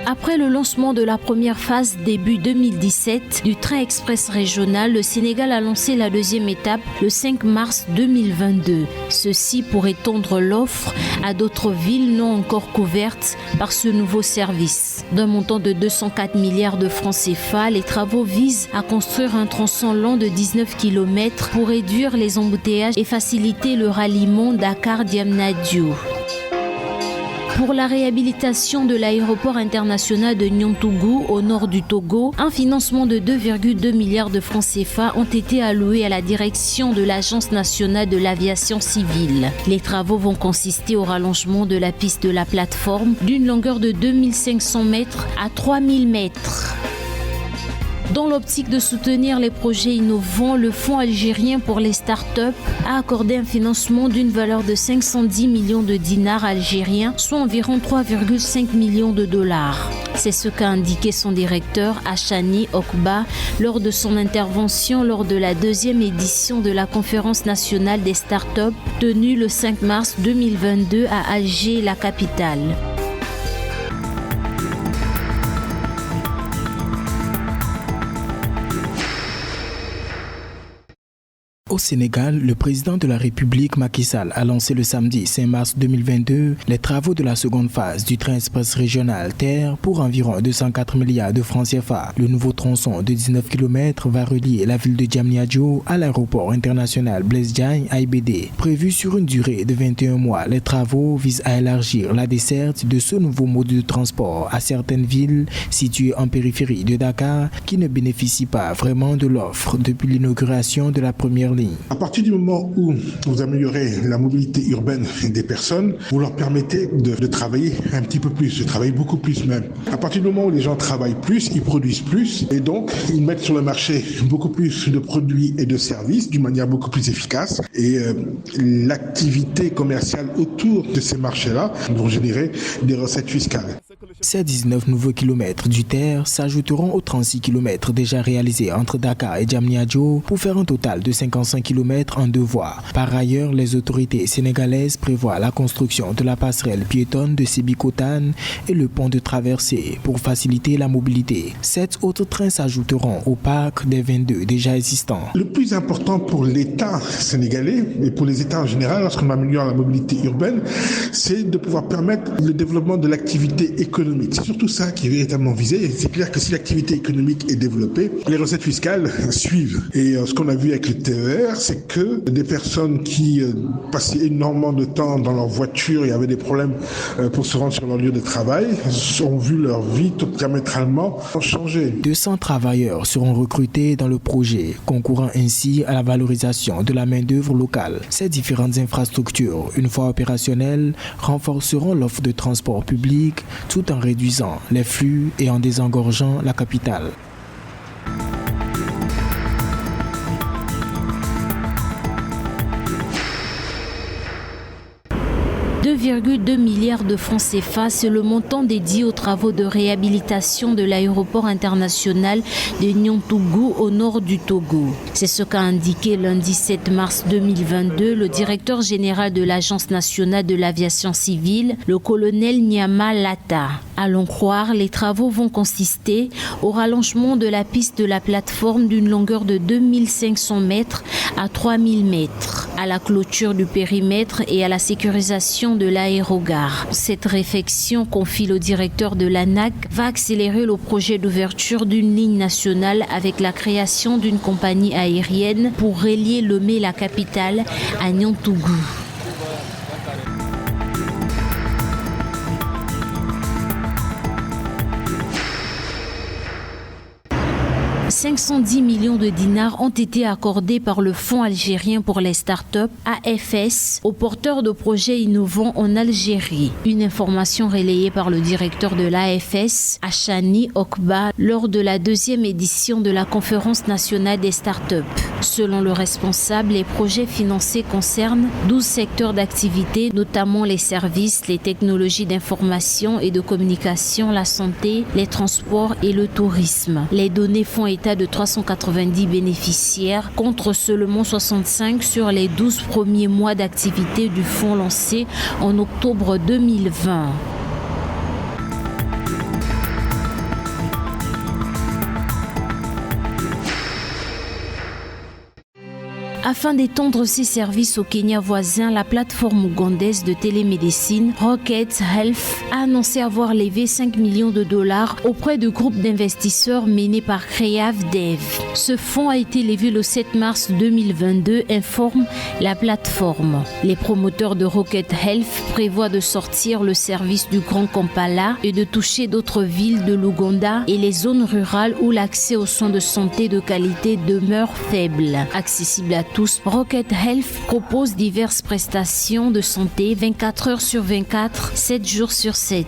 Après le lancement de la première phase début 2017 du train express régional, le Sénégal a lancé la deuxième étape le 5 mars 2022. Ceci pour étendre l'offre à d'autres villes non encore couvertes par ce nouveau service. D'un montant de 204 milliards de francs CFA, les travaux visent à construire un tronçon long de 19 km pour réduire les embouteillages et faciliter le ralliement Dakar-Diamniadio. Pour la réhabilitation de l'aéroport international de Niantougou au nord du Togo, un financement de 2,2 milliards de francs CFA ont été alloués à la direction de l'Agence nationale de l'aviation civile. Les travaux vont consister au rallongement de la piste de la plateforme d'une longueur de 2500 mètres à 3000 mètres. Dans l'optique de soutenir les projets innovants, le Fonds algérien pour les startups a accordé un financement d'une valeur de 510 millions de dinars algériens, soit environ 3,5 millions de dollars. C'est ce qu'a indiqué son directeur Hachani Okba lors de son intervention lors de la deuxième édition de la conférence nationale des startups tenue le 5 mars 2022 à Alger, la capitale. Au Sénégal, le président de la République Macky Sall a lancé le samedi 5 mars 2022 les travaux de la seconde phase du train express régional TER pour environ 204 milliards de francs CFA. Le nouveau tronçon de 19 km va relier la ville de Diamniadio à l'aéroport international Blaise Diagne AIBD. Prévu sur une durée de 21 mois, les travaux visent à élargir la desserte de ce nouveau mode de transport à certaines villes situées en périphérie de Dakar qui ne bénéficient pas vraiment de l'offre depuis l'inauguration de la première ligne. À partir du moment où vous améliorez la mobilité urbaine des personnes, vous leur permettez de travailler un petit peu plus, de travailler beaucoup plus même. À partir du moment où les gens travaillent plus, ils produisent plus et donc ils mettent sur le marché beaucoup plus de produits et de services d'une manière beaucoup plus efficace et l'activité commerciale autour de ces marchés-là vont générer des recettes fiscales. Ces 19 nouveaux kilomètres du TER s'ajouteront aux 36 kilomètres déjà réalisés entre Dakar et Diamniadio pour faire un total de 55 kilomètres en deux voies. Par ailleurs, les autorités sénégalaises prévoient la construction de la passerelle piétonne de Sébikotane et le pont de traversée pour faciliter la mobilité. 7 autres trains s'ajouteront au parc des 22 déjà existants. Le plus important pour l'État sénégalais et pour les États en général, lorsqu'on améliore la mobilité urbaine, c'est de pouvoir permettre le développement de l'activité économique. C'est surtout ça qui est véritablement visé. Et c'est clair que si l'activité économique est développée, les recettes fiscales suivent. Et ce qu'on a vu avec le TER, c'est que des personnes qui passaient énormément de temps dans leur voiture et avaient des problèmes pour se rendre sur leur lieu de travail, ont vu leur vie diamétralement changer. 200 travailleurs seront recrutés dans le projet, concourant ainsi à la valorisation de la main-d'œuvre locale. Ces différentes infrastructures, une fois opérationnelles, renforceront l'offre de transport public tout en réduisant les flux et en désengorgeant la capitale. 2,2 milliards de francs CFA, c'est le montant dédié aux travaux de réhabilitation de l'aéroport international de Niantougou au nord du Togo. C'est ce qu'a indiqué lundi 7 mars 2022 le directeur général de l'Agence nationale de l'aviation civile, le colonel Nyama Lata. À l'en croire, les travaux vont consister au rallongement de la piste de la plateforme d'une longueur de 2500 mètres à 3000 mètres, à la clôture du périmètre et à la sécurisation de l'aérogare. Cette réflexion, confie le directeur de l'ANAC, va accélérer le projet d'ouverture d'une ligne nationale avec la création d'une compagnie aérienne pour relier Lomé, la capitale, à Niantougou. 510 millions de dinars ont été accordés par le Fonds algérien pour les startups, AFS, aux porteurs de projets innovants en Algérie. Une information relayée par le directeur de l'AFS, Hachani Okba, lors de la deuxième édition de la conférence nationale des startups. Selon le responsable, les projets financés concernent 12 secteurs d'activité, notamment les services, les technologies d'information et de communication, la santé, les transports et le tourisme. Les données font état de 390 bénéficiaires contre seulement 65 sur les 12 premiers mois d'activité du fonds lancé en octobre 2020. Afin d'étendre ses services au Kenya voisin, la plateforme ougandaise de télémédecine Rocket Health a annoncé avoir levé 5 millions de dollars auprès du groupe d'investisseurs mené par Creav Dev. Ce fonds a été levé le 7 mars 2022, informe la plateforme. Les promoteurs de Rocket Health prévoient de sortir le service du Grand Kampala et de toucher d'autres villes de l'Ouganda et les zones rurales où l'accès aux soins de santé de qualité demeure faible. Accessible à tous, Rocket Health propose diverses prestations de santé 24 heures sur 24, 7 jours sur 7.